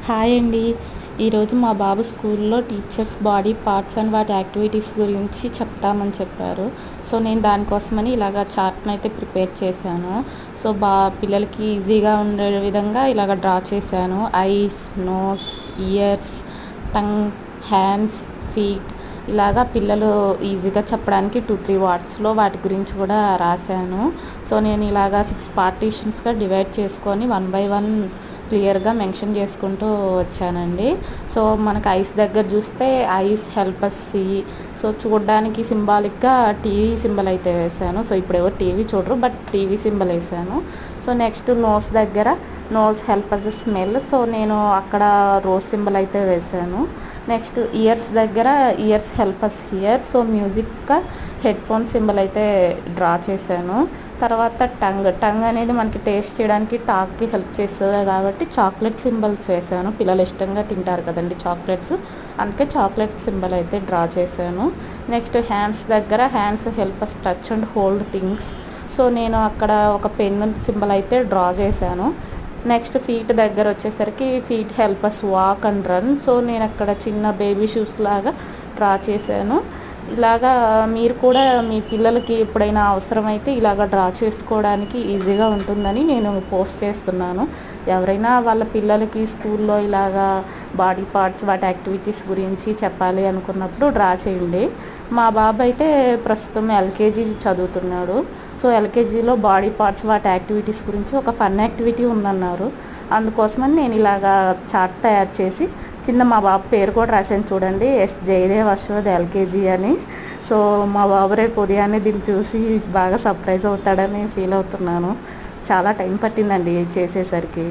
Hi అండి. ఈరోజు మా బాబు స్కూల్లో టీచర్స్ బాడీ పార్ట్స్ అండ్ వాటి యాక్టివిటీస్ గురించి చెప్తామని చెప్పారు. సో నేను దానికోసమని ఇలాగ చార్ట్‌ని అయితే ప్రిపేర్ చేశాను. సో పిల్లలకి ఈజీగా ఉండే విధంగా ఇలాగ డ్రా చేశాను. Eyes, nose, ears, tongue, hands, feet ఇలాగా పిల్లలు ఈజీగా చెప్పడానికి 2-3 వర్డ్స్‌లో వాటి గురించి కూడా రాశాను. సో నేను ఇలాగ 6 పార్టీషన్స్‌గా డివైడ్ చేసుకొని 1 బై 1 క్లియర్గా మెన్షన్ చేసుకుంటూ వచ్చానండి. సో మనకు ఐస్ దగ్గర చూస్తే eyes help us see. So చూడడానికి సింబాలిక్గా టీవీ సింబల్ అయితే వేసాను. సో ఇప్పుడు ఎవరు టీవీ చూడరు, బట్ టీవీ సింబల్ వేసాను. సో నెక్స్ట్ నోస్ దగ్గర nose help us smell. So నేను అక్కడ రోజ్ సింబల్ అయితే వేసాను. నెక్స్ట్ ఇయర్స్ దగ్గర ears help us hear. So మ్యూజిక్గా హెడ్ ఫోన్ సింబల్ అయితే డ్రా చేశాను. తర్వాత టంగ్ అనేది మనకి టేస్ట్ చేయడానికి టాక్కి హెల్ప్ చేస్తుంది కాబట్టి చాక్లెట్ సింబల్స్ వేసాను. పిల్లలు ఇష్టంగా తింటారు కదండి చాక్లెట్స్, అందుకే చాక్లెట్ సింబల్ అయితే డ్రా చేశాను. నెక్స్ట్ హ్యాండ్స్ దగ్గర hands help us touch and hold things. So నేను అక్కడ ఒక పెన్ సింబల్ అయితే డ్రా చేశాను. నెక్స్ట్ ఫీట్ దగ్గర వచ్చేసరికి feet help us walk and run. So నేను అక్కడ చిన్న బేబీ షూస్ లాగా డ్రా చేశాను. ఇలాగా మీరు కూడా మీ పిల్లలకి ఎప్పుడైనా అవసరమైతే ఇలాగ డ్రా చేసుకోవడానికి ఈజీగా ఉంటుందని నేను పోస్ట్ చేస్తున్నాను. ఎవరైనా వాళ్ళ పిల్లలకి స్కూల్లో ఇలాగా బాడీ పార్ట్స్ వాటి యాక్టివిటీస్ గురించి చెప్పాలి అనుకున్నప్పుడు డ్రా చేయండి. మా బాబు అయితే ప్రస్తుతం ఎల్కేజీ చదువుతున్నాడు. సో ఎల్కేజీలో బాడీ పార్ట్స్ వాటి యాక్టివిటీస్ గురించి ఒక ఫన్ యాక్టివిటీ ఉందన్నారు. అందుకోసమని నేను ఇలాగా చార్ట్ తయారు చేసి కింద మా బాబు పేరు కూడా రాశాను చూడండి, ఎస్ జయదేవ్ అశ్వథ్ ఎల్కేజీ అని. సో మా బాబు రేపు ఉదయాన్నే దీన్ని చూసి బాగా సర్ప్రైజ్ అవుతాడని ఫీల్ అవుతున్నాను. చాలా టైం పట్టిందండి చేసేసరికి.